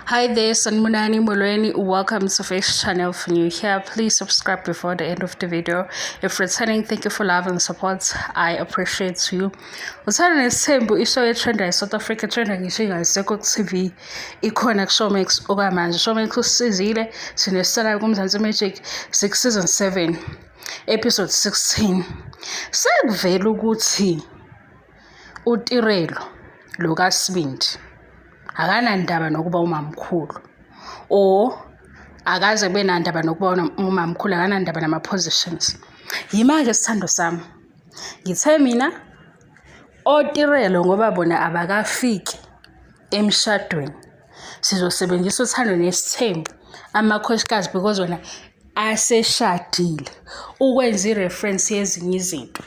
Hi there, Sanmunani Mulweni. Welcome to Face Channel. If you're new here, please subscribe before the end of the video. If returning, thank you for love and support. I appreciate you. Uthando Nesthembu isho yetrenda South Africa trenda ngisho Isgaxa TV ikhona Showmax okwamanje. Showmax usizile sinesala kumzansi Magic 6 season 7 episode 16. Sekuvela ukuthi uTirelo lo kaSibindi akanandaba nokuba umamkhulu akaze benandaba nokuba umamkhulu akanandaba nama-positions. Yimanje sithando sami ngithe mina oTirelo ngoba bona abakafiki emshadweni sizosebenzisa Uthando Nesthembu amakhosikazi because wona aseshadile ukwenza ireference yezinye izinto.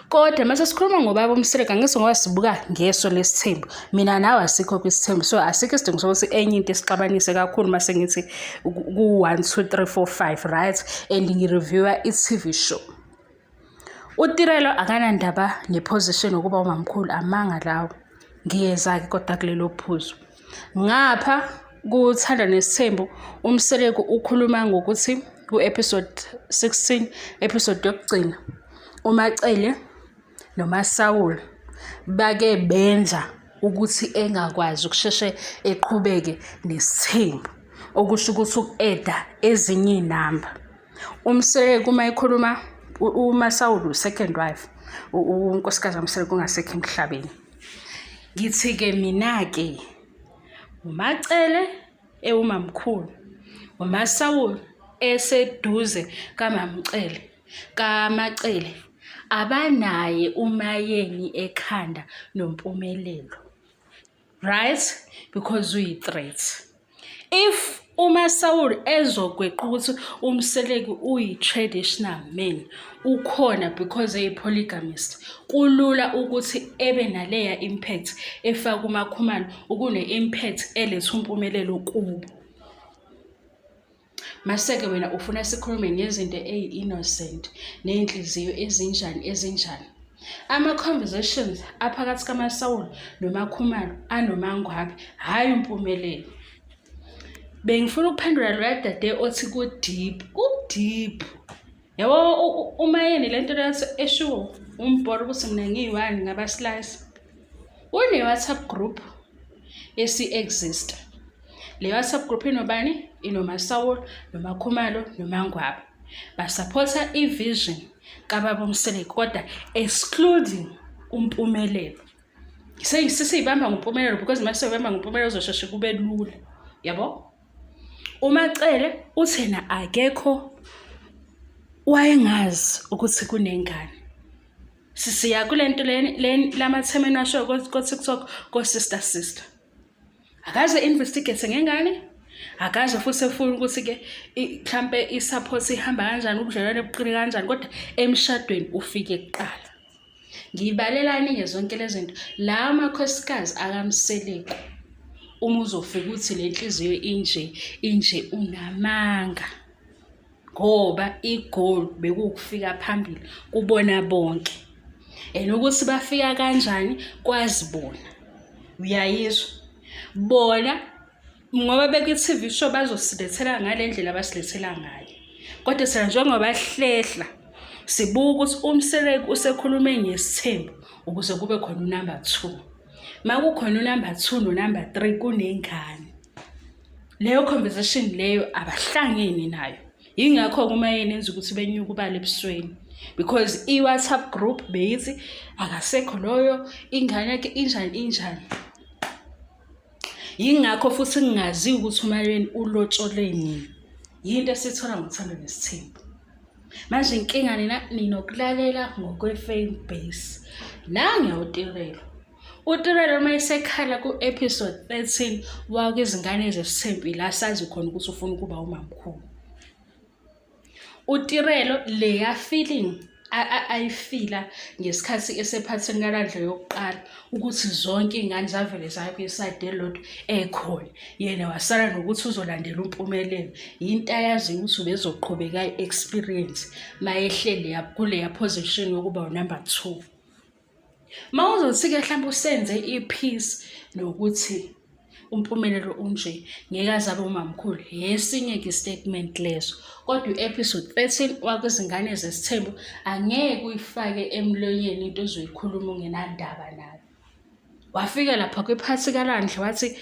Kodwa mase sikhuluma ngobaba Mseleku ngise ngoba sibuka ngeso lesithembu mina nawe asikho kwisithembu so asikho isidingo sokuthi enye into esixabanise kakhulu mase ngithi ku 1 2 3 4 5 right and ngireviewer i-TV show. uTirelo akanandaba neposition ukuba umamkhulu amanga lawo ngiyeza ke kodwa kulelo phuzu ngapha kuThando Nesthembu uMseleku ukhuluma ngokuthi ku episode 16 episode yokugcina uMacele noMasawule bake benza ukuthi engakwazi ukusheshe eqhubeke nesithembu okusho ukuthi ukueda ezinye inamba. uMseleku uma ekhuluma uMasawule second wife unkosikazi uMseleku ungasekho emhlabeni. Ngithi ke mina ke uMacele ewumamkhulu uMasawule eseduze kaMacele abanaye umayeni ekhanda nompumelelo right because uyi-threat. If uMasawule ezogweqa ukuthi uMseleku uyi-traditional man ukhona because eyi-polygamist kulula ukuthi ebe naleya impact efaka umakhumalo ukune-impact eletha umpumelelo kubo. Maseke wena ufuna sikhulume ngezinto eyi-innocent ney'nhliziyo ezinjani. Ama-conversations aphakathi kaMasawule noMakhumalo anomangwabi hhayi umpumelelo. Bengifuna ukuphendula lo dade othi ku-deep yabo umayeni lento leyo eshuwo umbholo ukuthi mina ngiyi-1 ngabaslice une-WhatsApp group esi-exist. Le WhatsApp group inobani? InoMasawule noMakhumalo nomangwabi basupporta i-vision kababa Mseleku kodwa excluding umpumelelo. Sesiyibamba ngumpumelelo because mase ubamba ngumpumelelo uzosheshe kube lula yabo. uMacele uthena akekho wayengazi ukuthi kunengane. Sisiya kulento lamathemeni asho ko TikTok ko sister akaze investigate ngengane akaze futhi efuna ukuthi ke mhlambe i-support ihamba kanjani ubudlelwane buqine kanjani kodwa emshadweni ufike kuqala. Ngibalelani ngezonke lezi zinto la amakhosikazi akaMseleku uma uzofika uthi lenhliziyo inje unamanga ngoba igoal bekukufika phambili kubona bonke and ukuthi bafika kanjani kwazi bona. Uyayizwa bona ngoba beku-TV show bazosilethela ngale ndlela abasilethela ngayo kodwa sena njengoba hlehla sibuka ukuthi uMseleku usekhulume ngesithembu ukuze kube khona unumber 2. Makukhona unumber 2 nonumber 3 kunengane. Leyo conversation leyo abahlangene nayo. Yingakho kumayeni enza ukuthi benyuka ubale ebusweni because i-WhatsApp group beyithi akasekho loyo ingane yakhe injani. Yingakho futhi ngingazi ukuthi umayeni ulotshole nini. Yinto esithola ngoThando Nesthembu. Manje inkinga ninokulalela ngokwe-fan base. Nange uTirelo. uTirelo mayisekhala ku episode 13 wake Izingane Zesthembu la sazi khona ukuthi ufuna ukuba umamkhulu. uTirelo leya feeling ayifila ngesikhathi esephatheni kalandla yokuqala ukuthi zonke izingane zavele zayo kwiside elodwa ekhona yena wasala nokuthi uzolandela umpumelelo into ayazi ukuthi ubezoqhubeka i-experience mayehlele kuleya position yokuba unumber 2. Mawuzothi ke mhlawumbe usenze ipeace nokuthi umpumelelo unje ngeke azabe umamkhulu esinye ke statement leso. Kodwa u-episode 13 wakuzingane zesithembu angeke uyifake emlonyeni into ozoyikhuluma ungenandaba nayo. Wafika lapha kwiphathi kaLandla wathi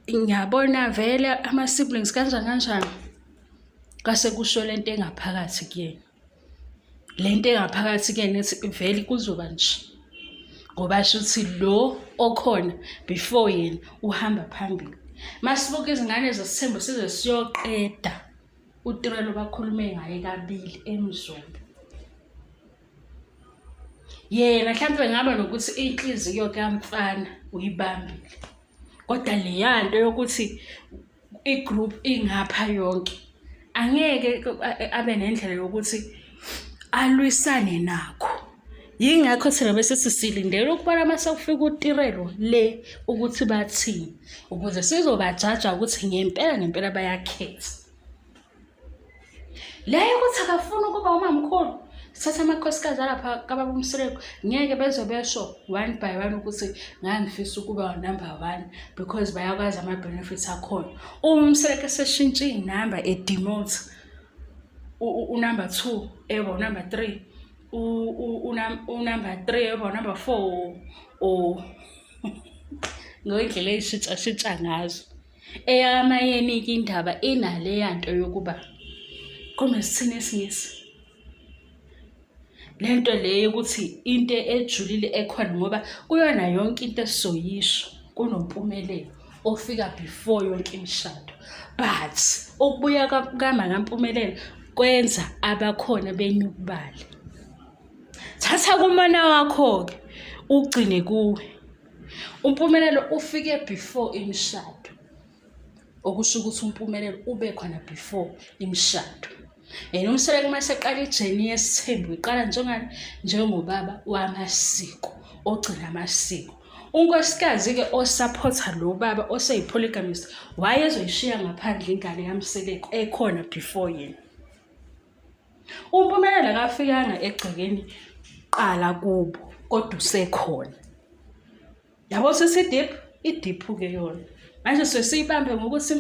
ngiyabona vele ama-siblings kanjani kase kusho lento engaphakathi kuyena. Lento engaphakathi kuyena ethi vele kuzoba nje ngoba shuthi lo okhona before yena uhamba phambili. Masibuka izingane zesithembu size siyoqeda uTirelo bakhulume ngaye kabili emzombe. Yena mhlawumbe ngaba nokuthi inhliziyo kamfana uyibambile. Kodwa le yanto yokuthi igroup ingapha yonke angeke abe nendlela yokuthi alwisane nakho. Yingakho thina bese sisilindele ukubona mase kufika uTirelo le ukuthi bathini ukuze sizobajaja ukuthi ngempela bayakhetha. Leyo ukuthi akafuna ukuba umamkhulu sithatha amakhosikazi lapha kababa Mseleku ngeke beze besho one by one ukuthi ngangifisa ukuba number 1 because bayakwazi ama benefits akhona. Mseleku eseshintsha inamba demote unumber 2 eba number 3 unumber 3 eba number 4 ngoyindlela eyishintsha ngazo. Eyamayeni indaba inale yanto yokuba kunesithini esingisi lento leyo ukuthi into ejulile ekhona ngoba kuyona yonke into esizoyisho kunompumelelo ofika before yonke imishado. But ukubuya kaMakampumelelo kwenza abakhona benyukubali. Thatha kumana wakho ke ugcine kuwe. Umpumelelo ufike before imishado. Okusho ukuthi umpumelelo ube khona before imishado. Umseleku mase qala ijeni yesithembu iqala njengobaba wamasiko ogcina amasiko. Unkosikazi ke osupporta lo baba oseyipolygamist wayezoyishiya ngaphandle ingane kaMseleku ekhona before yena. Umpumelelo akafikanga egcekeni qala kubo kodwa usekhona. Yabo sisi deep ke yona. Manje sesiyibambe ngokuthi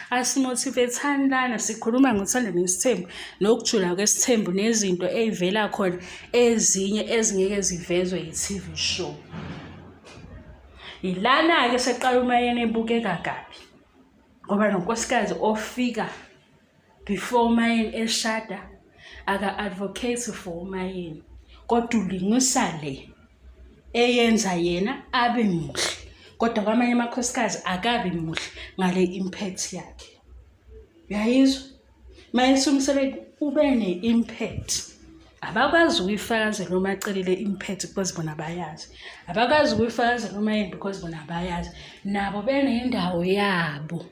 asimotivate lana sikhuluma ngothando nesithembu nokujula kwesithembu nezinto ezivela khona ezinye ezingeke zivezwe yi-TV show. Ilana ke seqala umayeni ebukeka kabi ngoba nonkosikazi ofika before umayeni eshada aka advocate for umayeni kodwa ulingisa le eyenza yena abe muhle. Kodwa kwamanye amakhosikazi akabi muhle ngale impact yakhe. Uyayizwa? Manje Mseleku ube ne-impact. Abakwazi ukuyifakazela uma acelile impact because bona bayazi. Abakwazi ukuyifakazela uma yini because bona bayazi. Nabo benendawo yabo.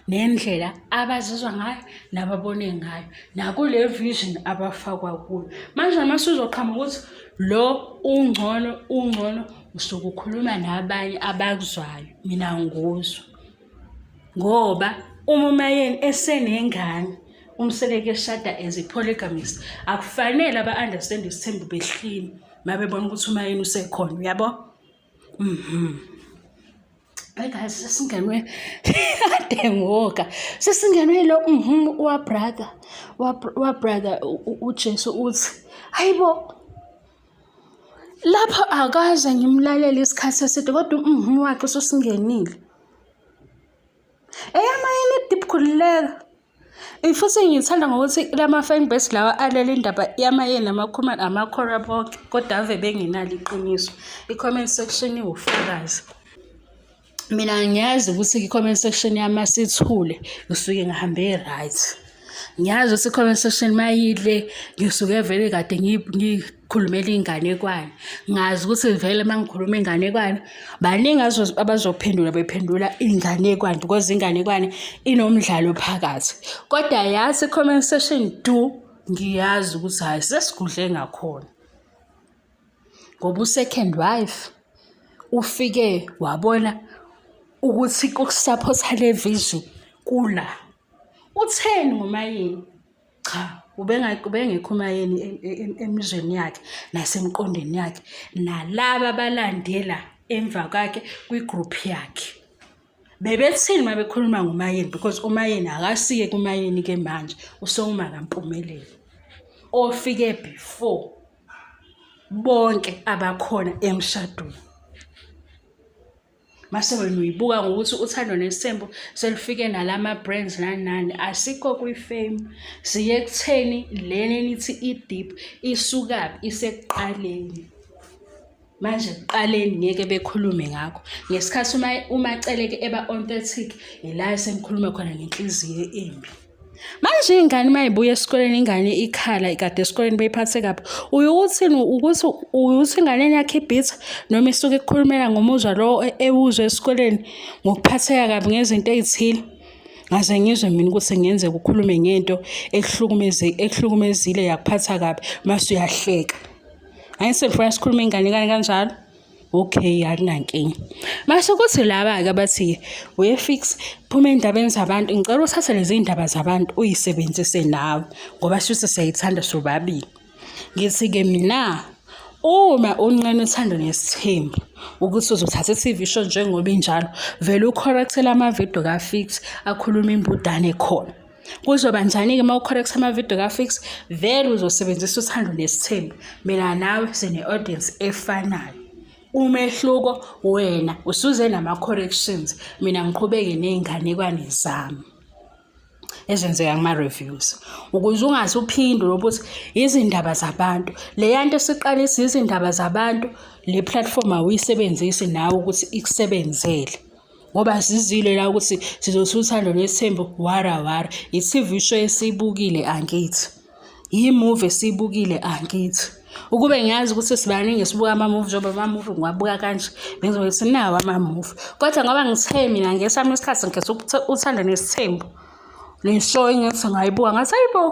Nendlela abazizwa ngayo nababone ngayo. Nakule vision abafakwa kuyo. Manje masuzoqhama ukuthi lo ungcono usuke ukhuluma nabanye abakuzwayo. Mina ngozwa ngoba umayeni esenengane Mseleku eshada as a polygamist akufanele aba-understand isithembu behlini mabebona ukuthi umayeni usekhona. Uyabo? Hey guys, sesingenwe ade ngoka. Sesingenwe lo wa brother uJesu uthi hayibo lapho akaze ngimlalela isikhathi eside kodwa wakhe sosingenile. Eyamayini deep khulileka. Ifuthi ngithanda ngokuthi lama fan base lawa alela indaba yamayeni namakhuluma amakhorabo kodwa ave bengenalo iqiniso. I-comment section iwufakazi. Mina ngiyazi ukuthi i-comment section yama sithule usuke ngihambe right. Ngiyazi ukuthi i-comment section mayidle ngisuke vele kade ngikhulumela inganekwane. Ngazi ukuthi vele mangikhuluma inganekwane baningi abazophendula bephendula inganekwane because inganekwane inomdlalo phakathi. Kodwa yazi i-comment section ngiyazi ukuthi hayi sesigudle ngakhona. Ngoba second wife ufike wabona ukuthi ukusupport le vision kula utheni ngomayeni cha ubengekho umayeni emizweni yakhe nasemqondweni yakhe nalabo abalandela emva kwakhe kwigroup yakhe. Bebethini uma bekhuluma ngumayeni because umayeni akasiye kumayeni ke manje usewuma kaMpumelelo ofike before bonke abakhona emshadweni. Mase wena uyibuka ngokuthi Uthando Nesthembu selifike nalama brands nani asikho kwi-fame, siye kutheni lena nithi i-deep isukapi isekuqaleni. Manje kuqaleni ngeke bekhulume ngakho ngesikhathi uMaceleke eba authentic ila sengikhuluma khona ngenhliziyo embi. Manje ingane mayibuya esikoleni ingane ikhala ikade esikoleni beyiphathe kabi uyukuthini ukuthi ingane yakhe ibitha noma isuke ekukhulumela ngomuzwa lo ewuzwe esikoleni ngokuphatheka kabi ngezinto ezithile. Ngaze ngizwe mina ukuthi ngenze ukukhulume ngento ehlukumezile yakuphatha kabi mase uyahleka. Ayise ngifuna sikhulume ingane kanjalo. Okay, akunankinga. Mase kuthi laba ke abathi uyefix phuma endabeni zabantu ngicela uthathe lezi indaba zabantu uyisebenzise nawe ngoba shuthi siyayithanda sobabili. Ngithi ke mina uma unqane Uthando Nesthembu ukuthi uzothatha i-TV show njengoba injalo vele ucorrectela ama-video kaFix akhuluma imbudane khona. Kuzoba njani ke mawucorrect ama-video kaFix vele uzosebenzisa Uthando Nesthembu mina nawe sine audience efanayo. Umehluko wena usuze nama-corrections mina ngiqhubeke ney'nganekwane zami ezenzeka kuma-reviews ukuze ungathi uphinde lokuthi izindaba zabantu leyanto esiqalisa izindaba zabantu le platform awuyisebenzisi nawe ukuthi ikusebenzele ngoba sizile la ukuthi sizothi Uthando Nesthembu wara i-TV show esiyibukile angithi i-movie esiyibukile angithi ukube ngiyazi ukuthi sibaningi sibuka ama-movie njengoba ama-movie ngiwabuka kanje bengizokuthi nawo ama-movie kodwa ngoba ngithe mina ngesami isikhathi ngikhetha Uthando Nesthembu le show engithi ngayibuka ngathi hayibo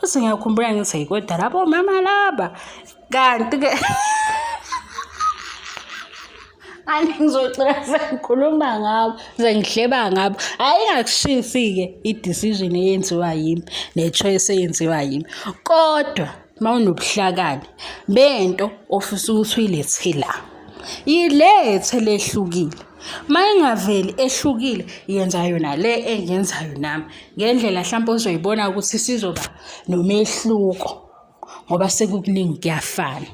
kuthi ngiyakhumbula ngithi kodwa labo mama laba kanti ke ngizocela sengikhuluma ngabo sengihleba ngabo ayingakushisi-ke i-decision eyenziwa yimi ne-choice eyenziwa yimi kodwa mawunobuhlakani bento ofisa ukuthi uyilethe la ilethe lehlukile mayingaveli ehlukile yenza yona le engenzayo nami ngendlela mhlawumbe uzoyibona ukuthi sizoba nomehluko ngoba sekukuningi kuyafana.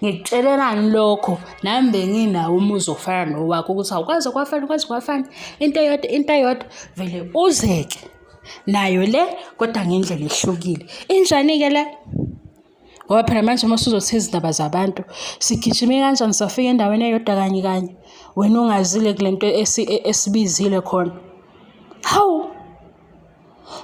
Ngikutshelelani lokho nami benginawo umuzi ofana nowakho ukuthi awukwazi kwafana into eyodwa vele uzeke nayo le kodwa ngendlela ehlukile injani-ke le ngoba phela manje uma usuzothi izindaba zabantu sigijime kanjani safika endaweni eyodwa kanye wena ungazile kule nto esibizile khona hawu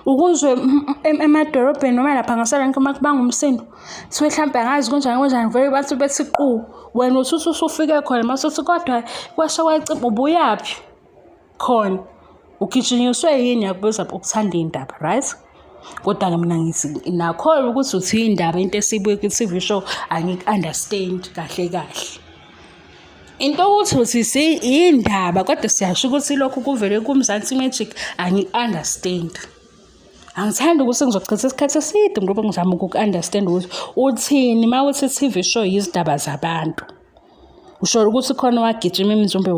ukuzwe emadorobheni noma lapha ngasala nkuma kubanga umsindo siwe mhlawumbe angazi kunjani vele bathi bethi qu wena usuthi usufike khona masuthi kodwa kwasho kwacimba ubuyaphi khona ugijinyiswe yini yakubuza ukuthanda indaba right kodwa-ke mina ngithi nakholwa ukuthi uthi indaba into esiyibuke ku-TV show angiku-understand kahle into ukuthi indaba kodwa siyasho ukuthi lokhu kuvele kuMzansi Magic angiku-understand. Angithandi ukuthi ngizochitha isikhathi eside ngoba ngizama uku-understand ukuthi uthini uma uthi i-TV show yizindaba zabantu. Usho ukuthi khona wagijima emzumbe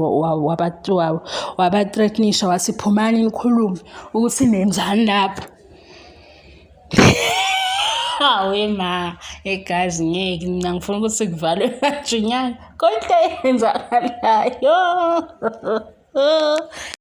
wabathreatenisha wathi phumani nikhulume ukuthi nenzani lapho. Hawe ma egazi ngeke mina ngifuna ukuthi kuvalwe kajunyana konke eyenzakalayo.